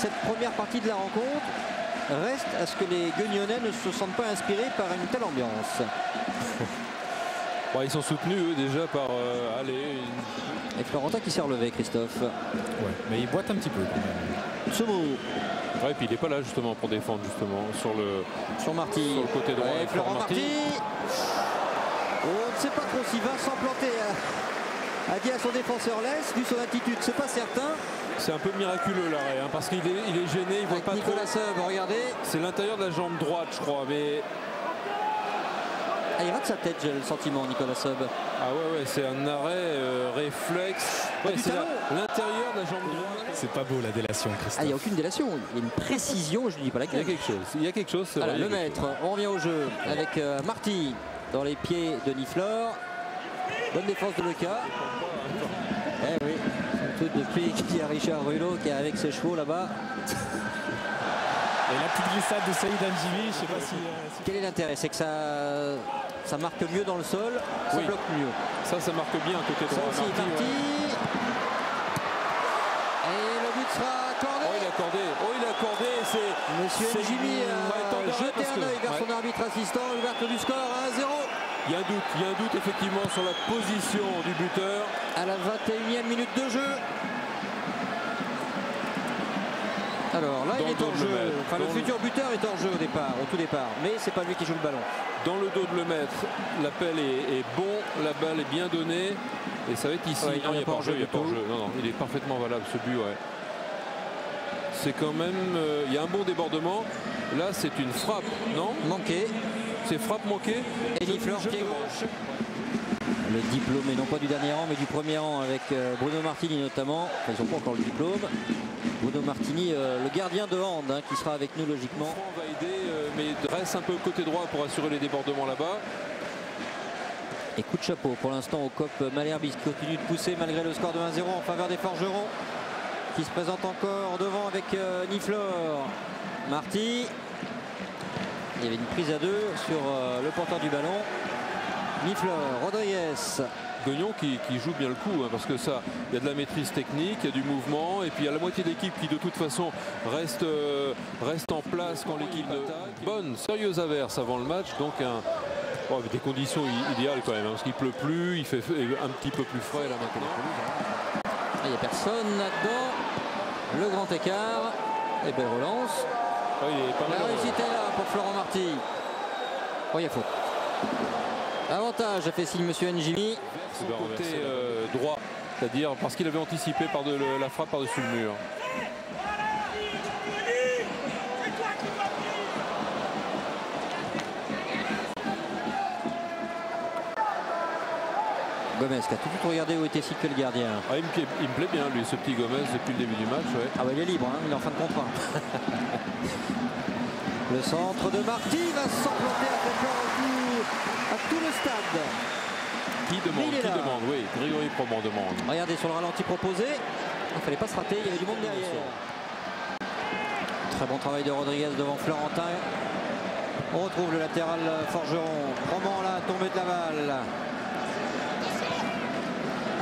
cette première partie de la rencontre. Reste à ce que les Guignonnais ne se sentent pas inspirés par une telle ambiance. Bon, ils sont soutenus eux déjà par Et Florentin qui s'est relevé, Christophe. Ouais, mais il boite un petit peu quand même. Tsoumo. Ouais, et puis il n'est pas là justement pour défendre justement Sur Marty. Sur le côté droit. Et Florent Marty. On ne sait pas trop si Vincent Planté a dit à son défenseur laisse, vu son attitude, c'est pas certain. C'est un peu miraculeux l'arrêt, hein, parce qu'il est gêné, il voit Avec pas Nicolas trop. Seub, regardez. C'est l'intérieur de la jambe droite, je crois, mais Ah, il rate sa tête, j'ai le sentiment, Nicolas Seub. ah ouais, c'est un arrêt réflexe. Ouais, c'est l'intérieur de la jambe droite. C'est pas beau la délation, Ah, Christophe. il n'y a aucune délation, il y a une précision, je ne dis pas Il y a laquelle. quelque chose. Il y a quelque chose. C'est Voilà, vrai, le il y a quelque maître, on revient au jeu avec Marty dans les pieds de Niflor. Bonne défense de Leca. Eh oui, surtout depuis qu'il y a Richard Rulot qui est avec ses chevaux là-bas. Et la petite glissade de Saïd Ndjimi, je sais pas si... Quel est l'intérêt? C'est que ça marque mieux dans le sol, ça Oui. bloque mieux. chose. Ça marque bien côté Ça droit. aussi, Marty, Marty. ouais. Et le but sera accordé. Oh, il a accordé. Oh, il a accordé. Monsieur Ndjimi a jeté un œil vers ouais. son arbitre assistant, l'ouverture du score à 1-0. Il y a un doute effectivement sur la position du buteur. À la 21e minute de jeu. Alors là, Dans il est le dos hors de jeu. le maître. Enfin, le Dans futur buteur est hors jeu au tout départ. Mais c'est pas lui qui joue le ballon. Dans le dos de le maître, l'appel est bon, la balle est bien donnée. Et ça va être ici. Ouais, non, il n'y a pas hors-jeu, il n'y a du pas tout. hors-jeu. Non, il est parfaitement valable ce but, ouais. C'est quand même. Il y a un bon débordement. Là, c'est une frappe, non? Manqué. C'est frappe manquée. Et Niflor, pied gauche. Le diplômé, non pas du dernier rang, mais du premier rang avec Bruno Martini notamment. Enfin, ils n'ont pas encore le diplôme. Bruno Martini, le gardien de hand, hein, qui sera avec nous logiquement. Franck va aider, mais reste un peu côté droit pour assurer les débordements là-bas. Et coup de chapeau pour l'instant au COP Malherbe qui continue de pousser malgré le score de 1-0 en faveur des Forgerons. Qui se présente encore devant avec Niflor. Marty. Il y avait une prise à deux sur le porteur du ballon. Niflor, Rodriguez. Guignon qui joue bien le coup, hein, parce que ça, il y a de la maîtrise technique, il y a du mouvement, et puis il y a la moitié de l'équipe qui de toute façon reste en place quand l'équipe attaque. Bonne, sérieuse averse avant le match, donc avec des conditions idéales quand même, hein, parce qu'il pleut plus, il fait un petit peu plus frais là maintenant. Il n'y a personne là-dedans. Le grand écart. Et belle relance. Ouais, il est pas mal. La réussite est là pour Florent Marty. Oh, il y a faute. Avantage, a fait signe monsieur Ndjimi. Son côté droit, c'est-à-dire parce qu'il avait anticipé la frappe par-dessus le mur. Gomez qui a tout de suite regardé où était situé le gardien. Ah, il me plaît bien lui, ce petit Gomez depuis le début du match. Ouais. Ah bah il est libre, hein, il est en fin de contrat. Le centre de Marty va s'implanter à fait peur à tout le stade. Qui demande, oui, Grégory Proman demande. Regardez sur le ralenti proposé. Il ne fallait pas se rater, il y avait du monde derrière. Très bon travail de Rodriguez devant Florentin. On retrouve le latéral Forgeron. Proman là, tombé de la balle.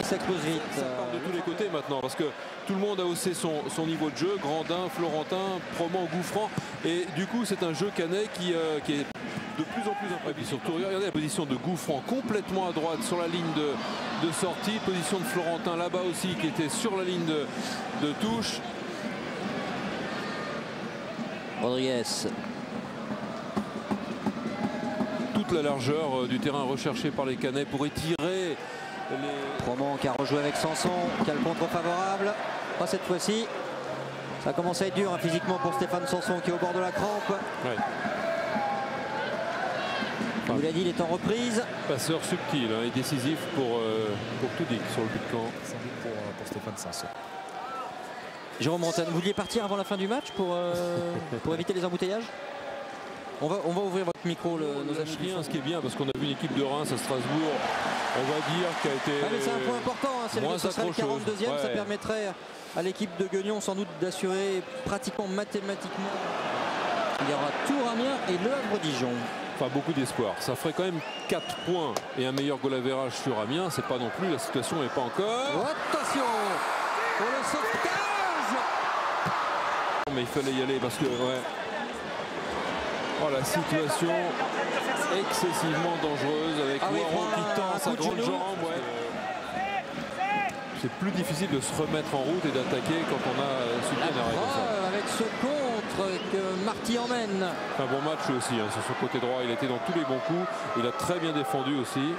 Ça explose vite. Ça part de tous les côtés maintenant parce que tout le monde a haussé son niveau de jeu. Grandin, Florentin, Proman, Gouffran. Et du coup, c'est un jeu canet qui est de plus en plus imprévisible. Surtout, regardez la position de Gouffran complètement à droite sur la ligne de sortie. Position de Florentin là-bas aussi qui était sur la ligne de touche. Rodriguez. Toute la largeur du terrain recherché par les Canets pour étirer. Proman qui a rejoué avec Sanson, qui a le contre favorable. Pas cette fois-ci. Ça commence à être dur hein, physiquement pour Stéphane Sanson qui est au bord de la crampe. Ouais. On vous l'a dit, il est en reprise. Passeur subtil hein, et décisif pour tout dire sur le but de camp. Sans doute pour Stéphane Sanson. Jérôme Rantaine, vous vouliez partir avant la fin du match pour éviter les embouteillages? On va ouvrir votre micro, nos amis. Ce qui est bien, parce qu'on a vu une équipe de Reims à Strasbourg, on va dire, qui a été. Ah, mais c'est un point important, hein, c'est le moins but, ça serait le 42e, ouais. ça permettrait à l'équipe de Guignon sans doute d'assurer pratiquement mathématiquement. Il y aura Tours, Amiens et Le Havre-Dijon. Enfin, beaucoup d'espoir. Ça ferait quand même 4 points et un meilleur goal average sur Amiens. C'est pas non plus, la situation n'est pas encore. Oh, attention pour le sauvetage. Mais il fallait y aller parce que oh, la situation excessivement dangereuse avec Waro qui tend sa grande jambe. C'est plus difficile de se remettre en route et d'attaquer quand on a subi un arrêt comme ça. Avec ce contre que Marty emmène. Un bon match aussi, hein, sur son côté droit, il était dans tous les bons coups. Il a très bien défendu aussi.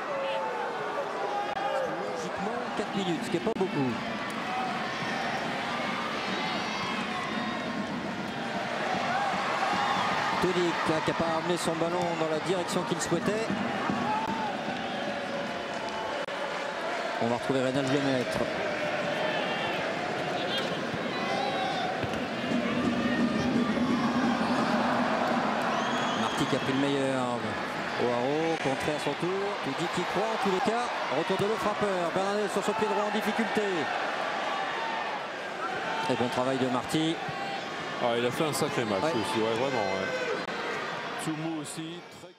Logiquement 4 minutes, ce qui n'est pas beaucoup. Tudik qui n'a pas amené son ballon dans la direction qu'il souhaitait. On va retrouver Reynald Lemaitre. Marty qui a pris le meilleur. Waro contré à son tour. Tudik qui croit en tous les cas. Retour de le frappeur. Bernardel sur son pied droit en difficulté. Et bon travail de Marty. Ah, il a fait un sacré match aussi, vraiment. Tsumu aussi, très...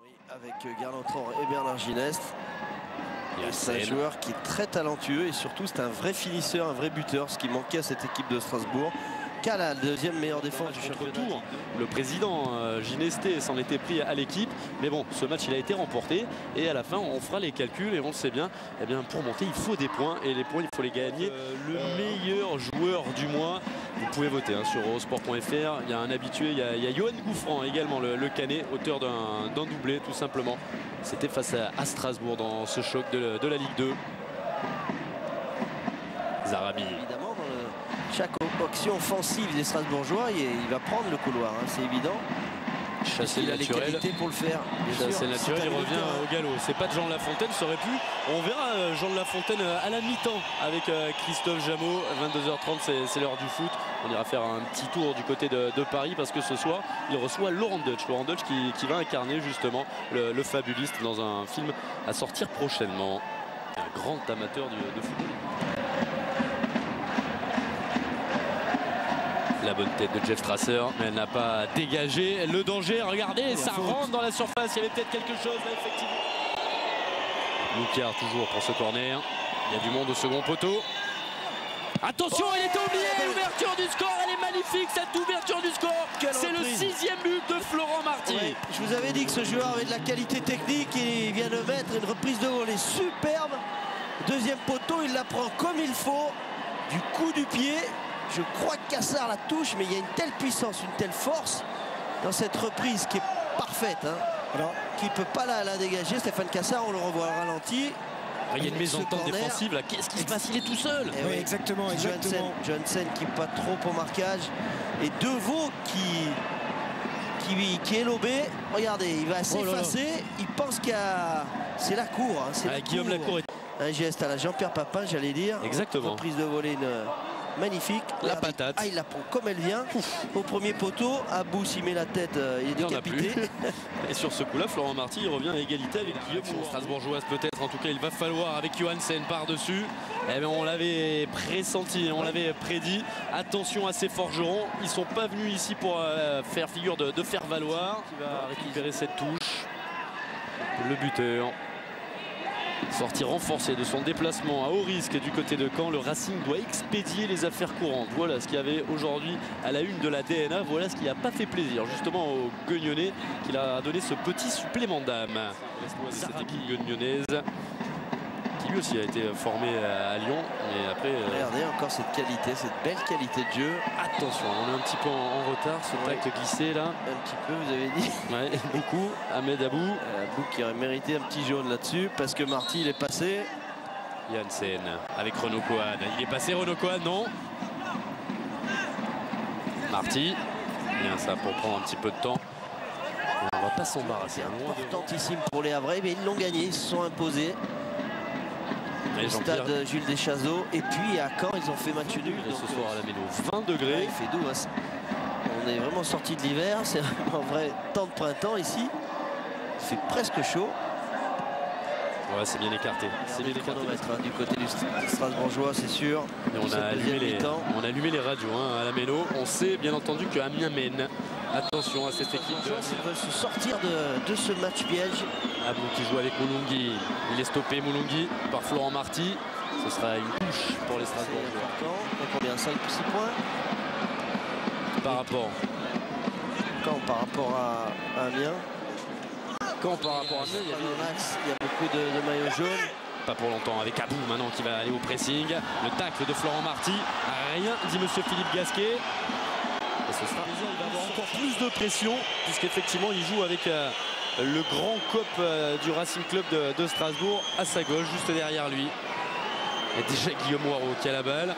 Oui, avec Garland-Tran et Bernard Gineste. C'est un joueur qui est très talentueux et surtout c'est un vrai finisseur, un vrai buteur, ce qui manquait à cette équipe de Strasbourg. Qui a la deuxième meilleure défense du championnat. Le président Gineste s'en était pris à l'équipe, mais bon, ce match il a été remporté et à la fin on fera les calculs et on le sait bien, eh bien pour monter il faut des points et les points il faut les gagner. Le meilleur joueur du mois, vous pouvez voter sur eurosport.fr. Il y a un habitué, il y a Johan Gouffran également, le Canet, auteur d'un doublé tout simplement. C'était face à Strasbourg dans ce choc de la Ligue 2. Zarabi. Évidemment, dans chaque action offensive des Strasbourgeois, il va prendre le couloir, c'est évident. Chasser il a naturel. les qualités pour le faire. C'est naturel, il revient au galop. C'est pas de Jean de La Fontaine, ça aurait pu. On verra Jean de La Fontaine à la mi-temps avec Christophe Jameau. 22h30, c'est l'heure du foot. On ira faire un petit tour du côté de Paris parce que ce soir, il reçoit Laurent Deutsch. Laurent Deutsch qui va incarner justement le fabuliste dans un film à sortir prochainement. Un grand amateur de football. La bonne tête de Jeff Strasser, mais elle n'a pas dégagé le danger. Regardez, ça rentre dans la surface. Il y avait peut-être quelque chose là, effectivement. Loucard toujours pour ce corner. Il y a du monde au second poteau. Attention, elle était oubliée. L'ouverture du score, elle est magnifique cette ouverture du score. C'est le 6e but de Florent Marty. Je vous avais dit que ce joueur avait de la qualité technique et il vient de mettre une reprise de volée superbe. Deuxième poteau, il la prend comme il faut. Du coup du pied. Je crois que Cassard la touche, mais il y a une telle puissance, une telle force dans cette reprise qui est parfaite. Alors, qui ne peut pas la dégager. Stéphane Cassard, on le revoit au ralenti. Il y a une mésentente défensive là. Qu'est-ce qui se passe? Il est tout seul. Oui, exactement. Johansen qui pas trop au marquage. Et Deveau qui est lobé. Regardez, il va s'effacer. Il pense qu'il y a... C'est la cour. Guillaume Lacour. Un geste à la Jean-Pierre Papin, j'allais dire. Exactement. Reprise de volée magnifique. La patate. Ah, il la prend comme elle vient. Au premier poteau. Abou s'y met la tête. Il est décapité. Et sur ce coup-là, Florent Marty il revient à égalité avec Guillaume. Strasbourgeoise peut-être. En tout cas, il va falloir avec Johansen par-dessus. Eh bien, on l'avait pressenti, on l'avait prédit. Attention à ces forgerons. Ils ne sont pas venus ici pour faire figure de faire valoir. Il va récupérer cette touche. Le buteur. Sortie renforcée de son déplacement à haut risque du côté de Caen. Le Racing doit expédier les affaires courantes. Voilà ce qu'il y avait aujourd'hui à la une de la DNA. Voilà ce qui n'a pas fait plaisir justement aux Guignonnais, qu'il a donné ce petit supplément d'âme. Cette équipe guignonnaise qui lui aussi a été formé à Lyon. Mais après, regardez encore cette qualité, cette belle qualité de jeu. Attention, on est un petit peu en retard. Ce tacle glissé là. Un petit peu, vous avez dit. Ouais, beaucoup. Ahmed Abou. Abou qui aurait mérité un petit jaune là-dessus parce que Marty il est passé. Janssen avec Renaud Cohan. Il est passé Renaud Cohan, non. Marty. Bien ça pour prendre un petit peu de temps. On va pas s'embarrasser. C'est importantissime pour les Havrais, mais ils l'ont gagné, ils se sont imposés. Au stade Jules Deschazos. Et puis à Caen, ils ont fait match nul. Et ce soir à la Méno, 20 degrés. Il fait doux. On est vraiment sorti de l'hiver. C'est un vrai temps de printemps ici. Il fait presque chaud. Ouais, c'est bien écarté. C'est bien écarté. Du côté du Strasbourgeois, c'est sûr. Et on a allumé les radios à la Méno. On sait bien entendu que Amiens mène Attention à cette équipe. Ils veulent se sortir de ce match piège. Abou qui joue avec Moulungi. Il est stoppé Moulungi par Florent Marty. Ce sera une touche pour les Strasbourgeois. Combien 5-6 points par rapport par rapport à Amiens. Par rapport à Amiens, il y a beaucoup de maillots jaunes. Pas pour longtemps avec Abou maintenant qui va aller au pressing. Le tacle de Florent Marty. Rien dit monsieur Philippe Gasquet. Et ce sera... Il va avoir encore plus de pression puisqu'effectivement il joue avec le grand cop du Racing Club de Strasbourg à sa gauche, juste derrière lui. Et déjà Guillaume Waro qui a la balle.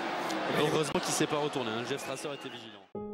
Heureusement qu'il ne s'est pas retourné. Jeff Strasser était vigilant.